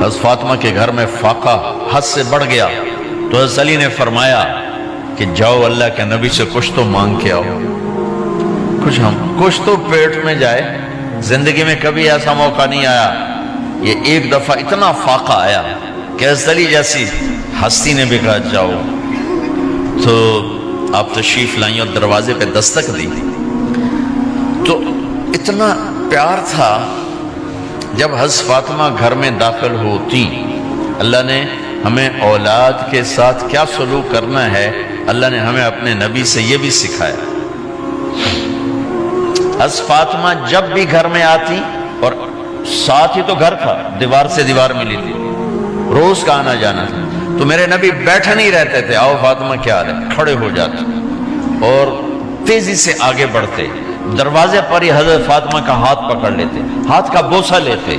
حضرت فاطمہ کے گھر میں فاقہ حد سے بڑھ گیا تو حضرت علی نے فرمایا کہ جاؤ اللہ کے نبی سے کچھ تو مانگ کے آؤ، کچھ تو پیٹ میں جائے۔ زندگی میں کبھی ایسا موقع نہیں آیا، یہ ایک دفعہ اتنا فاقہ آیا کہ حضرت علی جیسی ہستی نے بھی کہا جاؤ، تو آپ تشریف لائیں اور دروازے پہ دستک دی تو اتنا پیار تھا۔ جب حضرت فاطمہ گھر میں داخل ہوتی، اللہ نے ہمیں اولاد کے ساتھ کیا سلوک کرنا ہے اللہ نے ہمیں اپنے نبی سے یہ بھی سکھایا۔ حضرت فاطمہ جب بھی گھر میں آتی، اور ساتھ ہی تو گھر تھا، دیوار سے دیوار ملی تھی، روز کا آنا جانا تھا، تو میرے نبی بیٹھے نہیں رہتے تھے، آؤ فاطمہ کیا حال ہے، کھڑے ہو جاتے اور تیزی سے آگے بڑھتے، دروازے پر ہی حضرت فاطمہ کا ہاتھ پکڑ لیتے، ہاتھ کا بوسہ لیتے،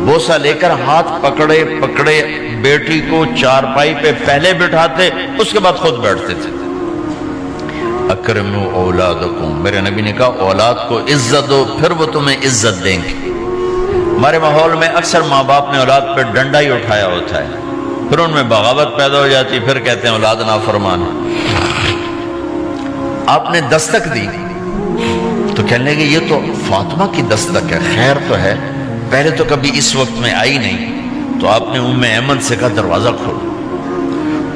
بوسہ لے کر ہاتھ پکڑے پکڑے بیٹی کو چارپائی پہ پہلے بٹھاتے، اس کے بعد خود بیٹھتے تھے۔ اکرموا اولادکم، میرے نبی نے کہا اولاد کو عزت دو، پھر وہ تمہیں عزت دیں گے۔ ہمارے ماحول میں اکثر ماں باپ نے اولاد پہ ڈنڈا ہی اٹھایا ہوتا ہے، پھر ان میں بغاوت پیدا ہو جاتی، پھر کہتے ہیں اولاد نافرمان ہے۔ آپ نے دستک دی تو کہنے لگے یہ تو فاطمہ کی دستک ہے، خیر تو ہے، پہلے تو کبھی اس وقت میں آئی نہیں، تو آپ نے ام ایمن سے کہا دروازہ کھولو۔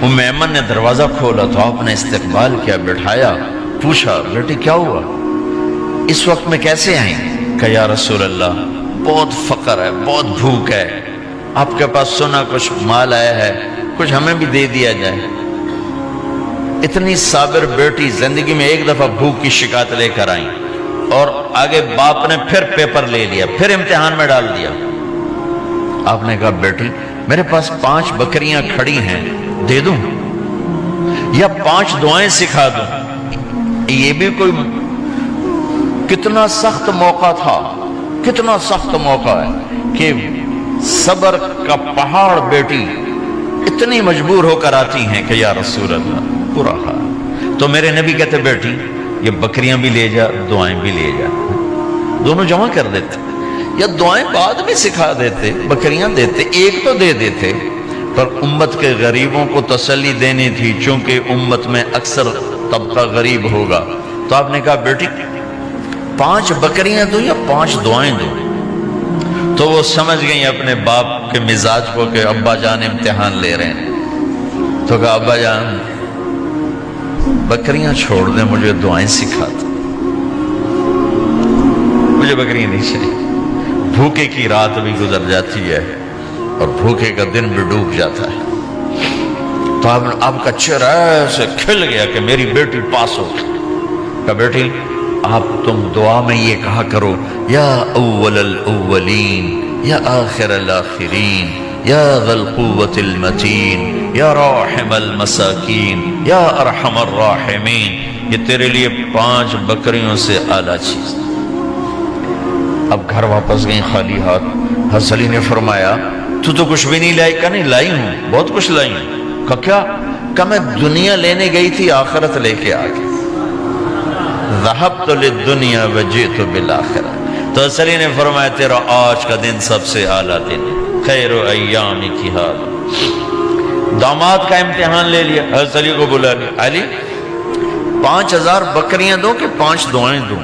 ام ایمن نے دروازہ کھولا تو آپ نے استقبال کیا، بٹھایا، پوچھا بیٹی کیا ہوا، اس وقت میں کیسے آئیں؟ کہا یا رسول اللہ بہت فقر ہے، بہت بھوک ہے، آپ کے پاس سنا کچھ مال آیا ہے، کچھ ہمیں بھی دے دیا جائے۔ اتنی صابر بیٹی زندگی میں ایک دفعہ بھوک کی شکایت لے کر آئیں، اور آگے باپ نے پھر پیپر لے لیا، پھر امتحان میں ڈال دیا۔ آپ نے کہا بیٹی میرے پاس 5 بکریاں کھڑی ہیں، دے دوں یا 5 دعائیں سکھا دوں؟ یہ بھی کوئی کتنا سخت موقع تھا، کتنا سخت موقع ہے کہ صبر کا پہاڑ بیٹی اتنی مجبور ہو کر آتی ہیں کہ یا رسول اللہ برا حال۔ تو میرے نبی کہتے بیٹی یہ بکریاں بھی لے جا، دعائیں بھی لے جا، دونوں جمع کر دیتے، یا دعائیں بعد میں سکھا دیتے، بکریاں دیتے، ایک تو دے دیتے، پر امت کے غریبوں کو تسلی دینی تھی، چونکہ امت میں اکثر طبقہ غریب ہوگا، تو آپ نے کہا بیٹی 5 بکریاں دوں یا 5 دعائیں دوں؟ تو وہ سمجھ گئیں اپنے باپ کے مزاج کو کہ ابا جان امتحان لے رہے ہیں، تو کہا ابا جان بکریاں چھوڑ دیں، مجھے دعائیں سکھا دیں، مجھے بکریاں نہیں چاہیے۔ بھوکے کی رات بھی گزر جاتی ہے اور بھوکے کا دن بھی ڈوب جاتا ہے، تو آپ کا چہرہ ایسے کھل گیا کہ میری بیٹی پاس ہو گئی۔ کہا بیٹی آپ تم دعا میں یہ کہا کرو یا اول الاولین یا آخر الاخرین یا ذا القوة المتین یا راحم المساکین یا ارحم الراحمین، یہ تیرے لیے 5 بکریوں سے اعلیٰ چیز۔ اب گھر واپس گئیں خالی ہاتھ۔ حضرت علی نے فرمایا تو کچھ بھی نہیں لائی؟ کہا نہیں لائی ہوں، بہت کچھ لائی ہوں۔ کہا کیا؟ کہا میں دنیا لینے گئی تھی، آخرت لے کے آ گئی۔ ذہبت للدنیا وجئت بالآخرہ۔ تو حضرت علی نے فرمایا تیرا آج کا دن سب سے اعلیٰ دن، خیر ایامک ھذا۔ داماد کا امتحان لے لیا، حضرت علی کو بلا لیا، علی 5000 بکریاں دو کہ 5 دعائیں دوں؟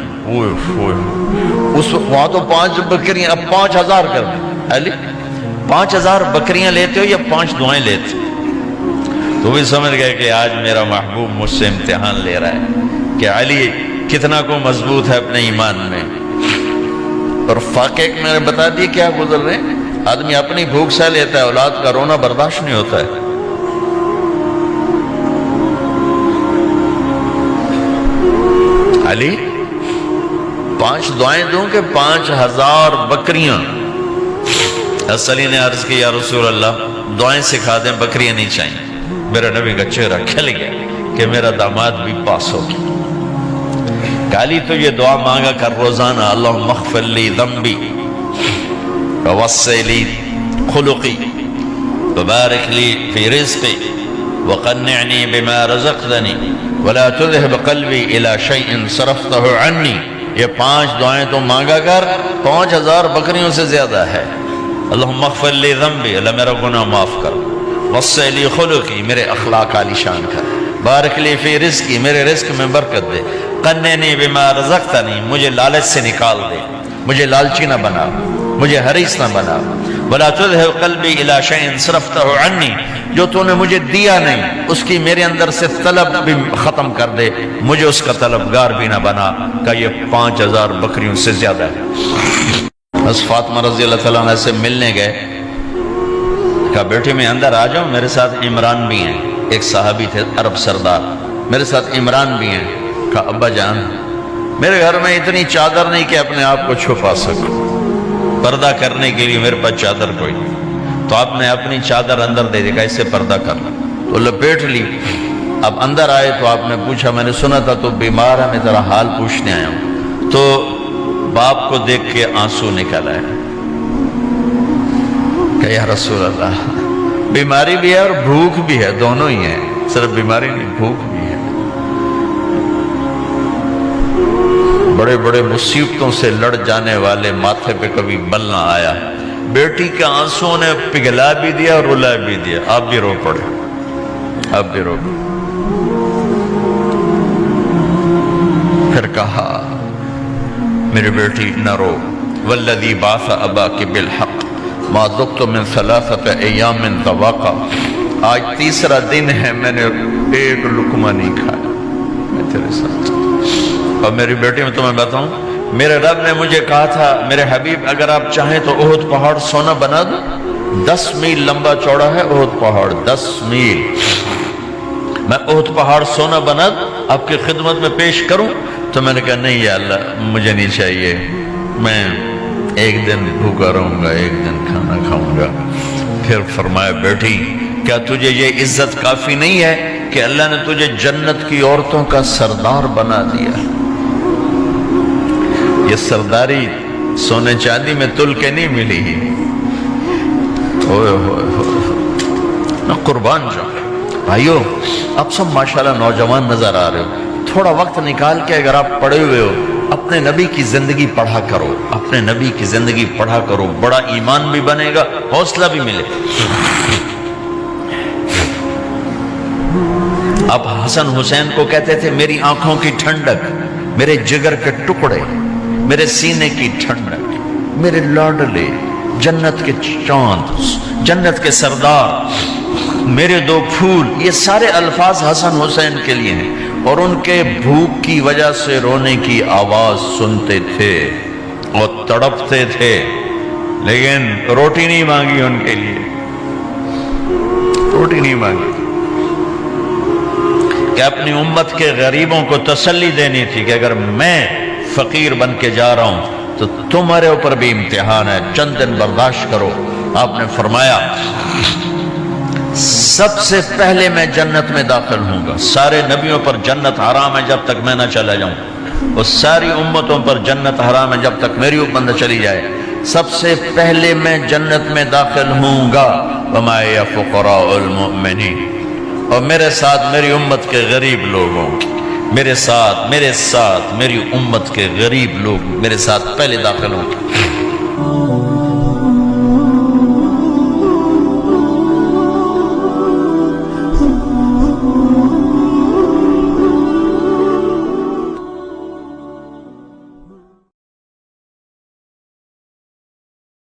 اس وہاں تو 5 بکریاں، اب 5000 کر دیں۔ علی 5000 بکریاں لیتے ہو یا 5 دعائیں لیتے ہو؟ تو بھی سمجھ گئے کہ آج میرا محبوب مجھ سے امتحان لے رہا ہے کہ علی کتنا کو مضبوط ہے اپنے ایمان میں۔ اور فاقے میں نے بتا دیے کیا گزر رہے ہیں، آدمی اپنی بھوک سہ لیتا ہے، اولاد کا رونا برداشت نہیں ہوتا ہے۔ علی 5 دعائیں دوں کہ 5000 بکریاں؟ حضرت علی نے عرض کی یا رسول اللہ دعائیں سکھا دیں، بکریاں نہیں چاہیے۔ میرا نبی کا چہرہ کھل گیا کہ میرا داماد بھی پاس ہو گیا۔ علی تو یہ دعا مانگا کر روزانہ، اللہم اغفر لی ذنبی ووسع لی خلقی وبارک لی فی رزقی وقنعنی بما رزقتنی ولا تذهب قلبی الی شیء صرفتہ عنی۔ یہ 5 دعائیں تو مانگا کر، 5000 بکریوں سے زیادہ ہے۔ اللہم اغفر لی ذنبی، اللہ میرا گناہ معاف کر، وسع لی خلقی، میرے اخلاق عالی شان کر، بارک لی فی رزقی، میرے رزق میں برکت دے، قننی بما رزقتنی، مجھے لالچ سے نکال دے، مجھے لالچی نہ بنا، مجھے حریص نہ بنا، ولا تذهب قلبی الی شیء صرفته عنی، جو تو نے مجھے دیا نہیں اس کی میرے اندر سے طلب بھی ختم کر دے، مجھے اس کا طلبگار بھی نہ بنا، کہ یہ 5000 بکریوں سے زیادہ ہے۔ بس فاطمہ رضی اللہ تعالیٰ عنہ سے ملنے گئے، کہا بیٹی میں اندر آ جاؤں، میرے ساتھ عمران بھی ہیں، ایک صحابی تھے عرب سردار، میرے ساتھ عمران بھی ہیں۔ کہا ابا جان میرے گھر میں اتنی چادر نہیں کہ اپنے آپ کو چھپا سکوں، پردہ کرنے کے لیے میرے پاس چادر کوئی نہیں، تو آپ نے اپنی چادر اندر دے دی، کہا اس سے پردہ کر لا، تو لپیٹ لی۔ اب اندر آئے تو آپ نے پوچھا میں نے سنا تھا تو بیمار ہے، میں تیرا حال پوچھنے آیا ہوں، تو باپ کو دیکھ کے آنسو نکل آئے کہ یا رسول اللہ بیماری بھی ہے اور بھوک بھی ہے، دونوں ہی ہیں، صرف بیماری نہیں بھوک بھی ہے، بڑے بڑے مصیبتوں سے لڑ جانے والے ماتھے پہ کبھی بل نہ آیا، بیٹی کے آنسوں نے پگھلا بھی دیا اور رلا بھی دیا، آپ بھی رو پڑے، آپ بھی رو پڑے۔ پھر کہا میری بیٹی نہ رو، والذی بعث اباک بالحق ما ذقت من 3 ایام طواقا، آج تیسرا دن ہے میں نے ایک لقمہ نہیں کھایا، میں تیرے ساتھ۔ اور میری بیٹی میں تمہیں بتاؤں، میرے رب نے مجھے کہا تھا میرے حبیب اگر آپ چاہیں تو احد پہاڑ سونا بنا دو، 10 میل لمبا چوڑا ہے احد پہاڑ، 10 میل، میں احد پہاڑ سونا بنا دوں آپ کی خدمت میں پیش کروں؟ تو میں نے کہا نہیں یا اللہ مجھے نہیں چاہیے، میں ایک دن بھوکا رہوں گا، ایک دن کھانا کھاؤں گا۔ پھر فرمایا بیٹی کیا تجھے یہ عزت کافی نہیں ہے کہ اللہ نے تجھے جنت کی عورتوں کا سردار بنا دیا؟ یہ سرداری سونے چاندی میں تل کے نہیں ملی، ہوئے ہوئے ہوئے، میں قربان جاؤں۔ بھائیو اب سب ماشاءاللہ نوجوان نظر آ رہے ہو، تھوڑا وقت نکال کے اگر آپ پڑھے ہوئے ہو اپنے نبی کی زندگی پڑھا کرو، اپنے نبی کی زندگی پڑھا کرو، بڑا ایمان بھی بنے گا، حوصلہ بھی ملے۔ اب حسن حسین کو کہتے تھے میری آنکھوں کی ٹھنڈک، میرے جگر کے ٹکڑے، میرے سینے کی ٹھنڈک، میرے لاڈلے، جنت کے چاند، جنت کے سردار، میرے 2 پھول، یہ سارے الفاظ حسن حسین کے لیے ہیں، اور ان کے بھوک کی وجہ سے رونے کی آواز سنتے تھے اور تڑپتے تھے، لیکن روٹی نہیں مانگی ان کے لیے، روٹی نہیں مانگی، کہ اپنی امت کے غریبوں کو تسلی دینی تھی کہ اگر میں فقیر بن کے جا رہا ہوں تو تمہارے اوپر بھی امتحان ہے، چند دن برداشت کرو۔ آپ نے فرمایا سب سے پہلے میں جنت میں داخل ہوں گا، سارے نبیوں پر جنت حرام ہے جب تک میں نہ چلا جاؤں، اور ساری امتوں پر جنت حرام ہے جب تک میری امت نہ چلی جائے، سب سے پہلے میں جنت میں داخل ہوں گا، وَمَعِيَ فُقَرَاءُ الْمُؤْمِنِينَ، اور میرے ساتھ میری امت کے غریب لوگوں، میرے ساتھ میری امت کے غریب لوگ میرے ساتھ پہلے داخل ہوں گے۔